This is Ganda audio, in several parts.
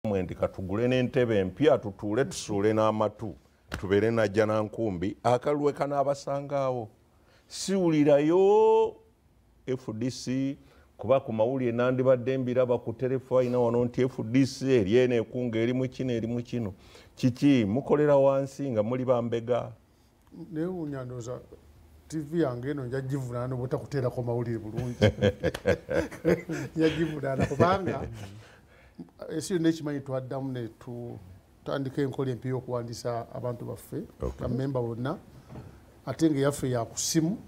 mwenti katugule n'entebe empya tutuule tusuule n'amatu tubeere najja nankumbi akalwe kanaabasangaawo siwulirayo FDC kuba ku mawulire nandibadde mbiraba ku telefayina wano nti FDC eri eno ekunga eri mu kino eri mu kino kiki mukolera wansi nga muli bambega newuunya ndowooza TV yange eno njagivunaana obutakuteerako mawulire bulungi njagivunaana kubanga ensi yonna ekimanyi twaddamu ne tutandika enkola empya y'okuwandiisa abantu baffe bammemba bonna ate ng'eyaffe yakusimu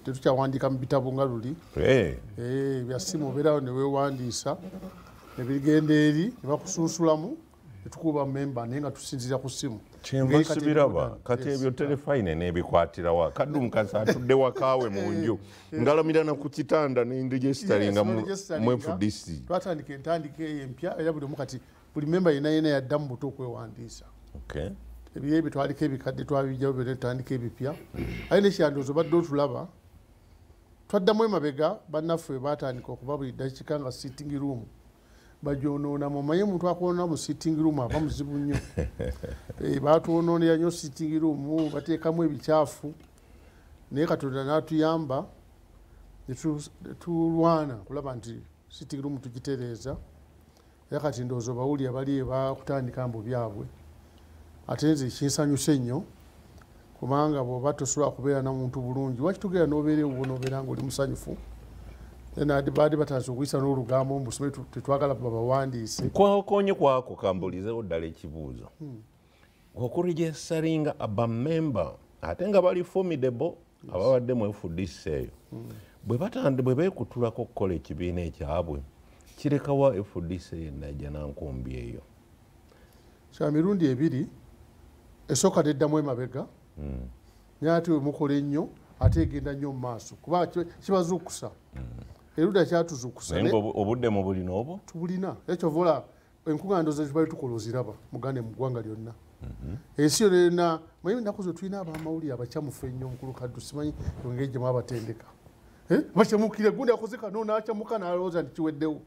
tetukyawandiika mu bitabo nga luli bya simu obeerawo ne weewandiisa ne bigenda eri ne bakusunsulamu ne tukuba memba naye nga tusinzira ku simu kyenva sibiraba kati ebyo telefayine n'ebikwatirawa kaddumu kasi atudde wakaawe mu nju ngalamirana ku kitanda n'indigesitalinga mu FDC twatandika entandika eyo empya era buli omu kati buli memba yenayena yadda mu buto okwewandiisa ebiro ebyo twaliko ebikadde twabijjawo byonna tutandika ebipya aye nekyandoozo badde otulaba twaddamu emabega bannaffe batandika okuba buli dakiika nga sitting room bajonoona mumaye omuntu akwonoona mu sitting room aba muzibu nnyo batwonoonera nnyo sitting room bateekamu ebikyafu naye katonda n'atuyamba netulwana kulaba nti sitting room tugitereeza era kati ndowooza bawulira bali bakutandika mbu byabwe ate nze kinsanyuse nnyo kubanga bw'oba tosobola kubeera n'omuntu bulungi waki tugera n'obeera ewuwo n'obeera ng'oli musanyufu baadde batandise okuyisa n'olugambo mbusome tetwagala babawandiise kwakonye kwako kambulizewo ddala ekibuuzo okuregistaringa abamemba ate nga bali formidable ababadde mu FDC eyo bwe beekutulako okukola ekibiina ekyabwe kirekawa FDC yenajja nankumbi eyo kya mirundi ebiri esooka teddamu emabega naye ate wemukola ennyo ate egenda nnyo mu maaso kuba kibazuukusa erudda kyatuzuukusa obudde mu bulina obwo tubulina ekyovola enkuŋŋando ze tubali tukola oziraba mugande mu ggwanga lyonna ensi yonna manyi ennaku zo tulina abamawulire abakyamufu ennyo omukulu kaddu simanyi engeri gye mwabatendeka bakyamukire gundi akoze kano n'akyamuka n'alowooza nti kiweddewo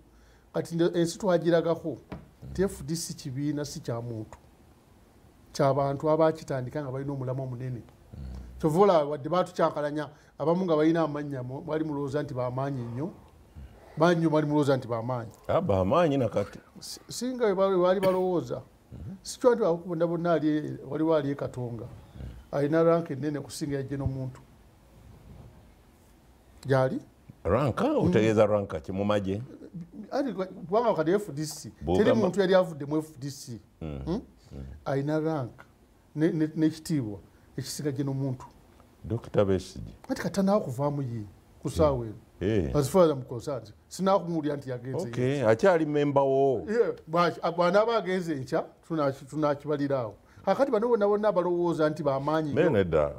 kati ensi twagiragako ti FDC kibiina si kya muntu ky'abantu abakitandika nga balina omulamwa munene kyovola wadde batukyankalanya abamu nga balina amannya mwali mulowooza nti bamaanyi nnyo banyo mwali mulowooza nti bamaanyi bamaanyi nakati singa baali balowooza sikyo nti bakubonda bonna waliwo ali ekatonga alina ranka enene kusinga yajje n'omuntu gyali ranka otegeeza ranka ki mu magye kubanga kati FDC teri muntu yali avudde mu FDC alina ranka n'ekitiibwa ekisinga gye n'omuntu Dr. Besigye kati katanawo kuvaamu ye ku ssaawa eno as far as I'm concerned sinaakumulira nti yagenze akyali memba wo bw'anaaba agenze enkya tunakibaliraawo kakati bano bonna bonna abalowooza nti bamaanyi meneda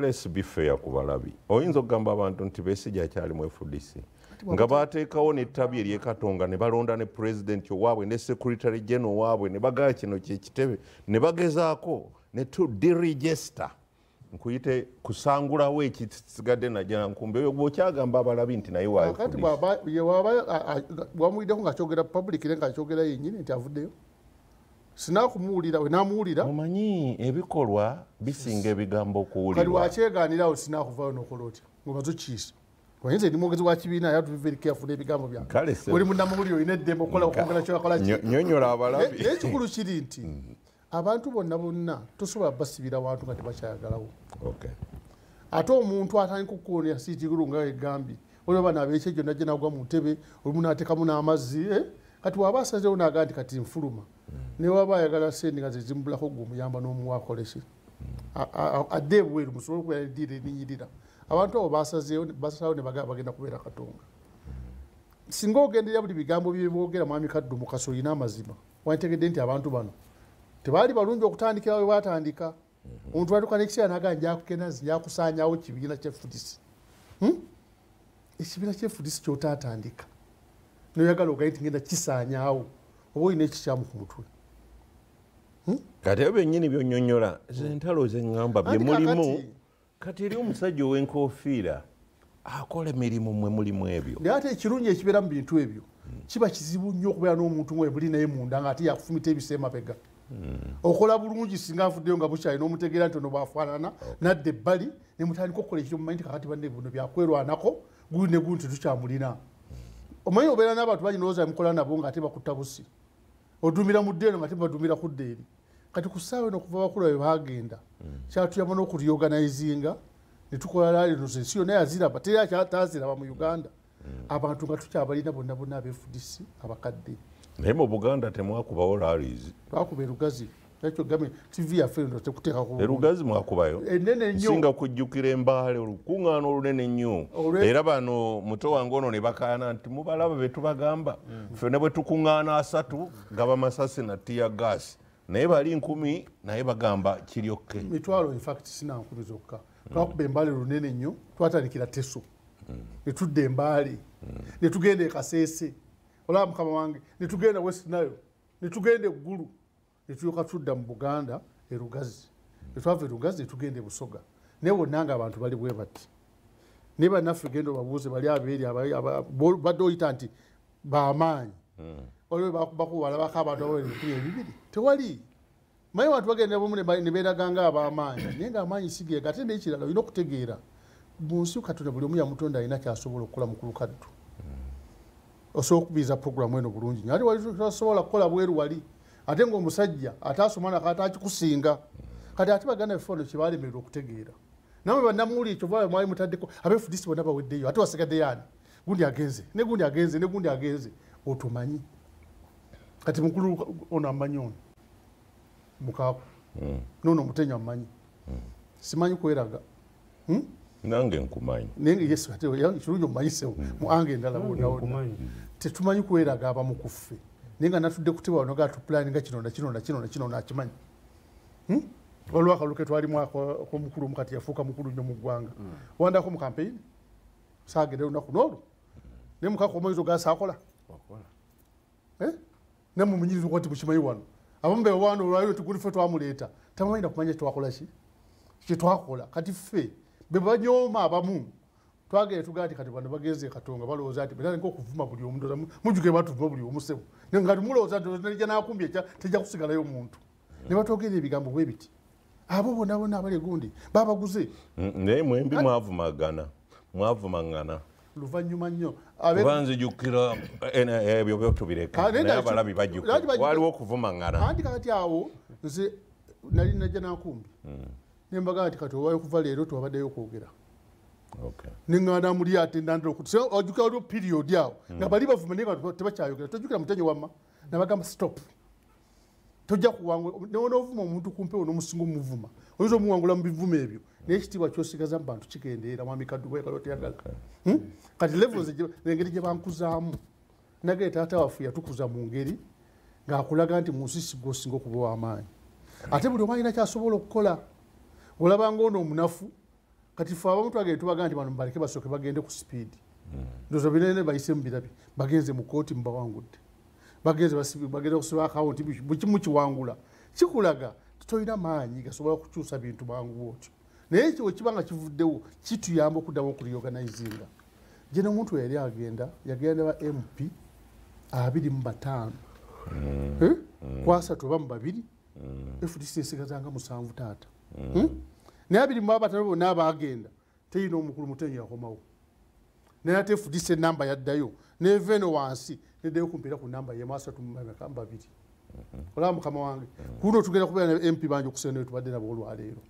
let's be fair ku balabi oyinza okugamba abantu nti Besigye akyali mu FDC nga bateekawo n'ettabi ery'ekatonga ne balonda ne pulezidenti owaabwe ne secretary general waabwe ne bagala kino kyekitebe ne bagezaako ne tudiregista nkuyite kusangulawo ekisigadde najja nkumbi eyo bw'okyagamba abalabi nti naye kati bwamuwiddeko ng'akyogera public ne ng'akyogera yennyini nti avuddeyo sinakumuwulira we namuwulira omanyi ebikolwa bisinga ebigambo okuwulirwa kati wakyegaanirawo sinakuvaayo n'okola otya ngobazo kiisa wayinza ndi mwogezi wa kibiina naye tuve very careful n'ebigambo byange oli munnamawulire olina eddembe okola okwogera kyoyakola nyonyola abalabi naye ekikulu kiri nti abantu bonna tosobola basibira wantu nga tebakyayagalawo ate omuntu atandika okukoonera sitigulu nga egambye olioba nabeekye gyonna gye nagwa mu ntebe olumu nateekamu n'amazzi kati waba asazeewo naga nti kati nfuluma newaba ayagala sendi nga zezimubulako gwe omuyamba n'omuwakoleki adde ebweru musobole okubeera eddiira erinyirira abantu abo basazeewo ne bagenda kubeera katonga singa ogenderera buli bigambo byeboogera mwami kaddu mukaso olina amazima wantegedde nti abantu bano tebaali balungi okutandikira we batandika omuntu watuuka n'ekiseera naga njakukenazi njakusaanyawo kibiina ky'FDC ekibiina ky'FDC kyotaatandika noyagala ogaye ti ngenda kisaanyaawo oba olina ekikyamu ku mutwe kati ebyo byennyini byonnyonnyola zentalo zeŋŋamba bye mulimu kati eri omusajja ow'enkofiira akola emirimu mwe mulimu ebyo naye ate ekirungi ekibeera mu bintu ebyo kiba kizibu nnyo okubeera n'omuntu mwebuli naye munda ng'ate yakufumita ebisa emabega okola bulungi singa avuddeyo nga bukyali n'omutegeera nti ono bwafaanana nadda ebbali ne mutandika okukola ekiro mumanyi nti kakati banne buno byakwerwanako gundi ne gundi tetukyamulina omanyi obeera n'abantu bangi nolowooza mukola nabo ng'ate bakutta busi odumira mu ddeeno nga tebadumira ku ddeeri kati ku ssaawa eno okuva bakulu bwe baagenda kyatuyamba n'okuryoganayizinga ne tukola laalino ensi yonna yaziraba teri akyataziraba mu Uganda abantu nga tukyabalina bonna bonna aba-FDC abakadde naye mu Buganda temwakubawo rallies twakuba erugazi ekyo game TV yaffe eno tekuteekako erugazi mwakubayo enene nnyo singa kujjukira embaale olukuŋŋaano olunene nnyo era bano muto wange ono ne bakaana nti mubalaba be tubagamba ffene bwe tukuŋŋaana 3 gaba masasi na tiya gas naye bali 10 naye bagamba kiryokke mitwalo in fact sina 10 zokka twakuba embaale lunene nnyo twatandikira Teso ne tudda embaale ne tugenda e Kasese olaba mukama wange ne tugenda West Nile ne tugenda eggulu ne tulyoka tudda mu Buganda erugazi ne twava erugazi ne tugenda e Busoga naye wonna nga abantu bali bwe bati ne bannaffe genda obabuuze bali abeeri badde oyita nti bamaanyi waliwo bakubalabako abantu abawere 200 tewali manyi abantu bagenda bomu ne beeraganga abamaanyi naye ngaamaanyi sigeega ate n'ekirala olina okutegeera mu nsi Katonda buli omu yamutonda alina kyasobola okukola mu kulukaddu osobola okubiiza puroguramu eno bulungi ate walisobola kukola bweru wali ate ng'omusajja ataasoma nakati akikusinga kati ate baganda bifo no kyebalemererwa okutegeera namwe bannamuwulire kyova mwali mutaddeko abe-FDC bonna baweddeyo ate wasigaddeyo ani gundi agenze ne gundi agenze ne gundi agenze otumanyi kati mukulu ono amanyi ono mukaaku nono omutenya amanyi simanyi kweraga nange nkumanyi naye yesu ate kirungi omumanyisewo mu ange endala wonna tetumanyi kweraga abamu ku ffe naye nga natudde kuteba wano ga tupulaninga kino nakino nakimanyi waliwo akaluke twalimu akomukulu omu kati yafuuka mukulu nnyo mu ggwanga wandako mu kampeyini saagenda olunaku n'olwo naye mukaaku omwezo gasaakola ne mumunyiriza nti mukimanyi wano abamu bewano olwaliro tuguli ffe twamuleeta tamanyi nakumanya twakola ki kyetwakola kati ffe be banyooma abamu twagenda tugaa nti kati bano bagenze Katonga balowooza nti bera nk'okuvuma buli omu ndoza mujjuke batuvuma buli omu ssebo nga timulowooza nti nakumbi tejja kusigalayo muntu ne batwogera ebigambo bwe biti abo bonna bonna abali egundi babaguze naye mwembi mwavumangana luvannyuma nnyo kuba nzijukira ebyo byotubireka naye abalabi bajjukira waliwo okuvumangana anti kakati awo nze nali najja nakumbi nembaga nti kati owayo okuva leero twabaddeyo okwogera neŋŋaana muli ate nandira ojjukira waliwo period awo nga bali bavuma naye nga tebakyayogera tojjukira mutenyo wamma nabagamba stop tojja kuwangula nonovuma omuntu kumpe onomusinga omuvuma oyinza omuwangula mu bivuma ebyo naye ekitiibwa kyosigaza mu bantu kigendeera mwami kaddubayagala kati levels engeri gye bankuzaamu nagere taata waffe yatukuza mu ngeri ng'akulaga nti mu nsi sigwa osinga okuba ow'amaanyi ate buli omu alina kyasobola okukola olabanga ono omunafu kati fe abamu twagende tubaga nti bano mubaleke basooke bagende ku sipiidi ndowooza binene bayise mu birabi bagenze mu kooti mubawangudde bageze okusiba akawunti bukimu kiwangula kikulaga titolina maanyi gasobola kukyusa bintu mangu bwotyo naye wekiba nga kivuddewo kituyamba okuddamu okuryoganayizinga gye nomuntu yali agenda yagenda ba MP 25 kwasatu oba mu 2 FDC esigazanga 7 taata naye 25 bonna abagenda teyina omukulu mutenyi yakomawo naye ate FDC enamba yaddayo neva eno wansi neddayo kumpiira ku namba yemu 3 olaba mukama wange kuno tugenda kubeera ne MP bangi okusenda tubadde nabo olwaleero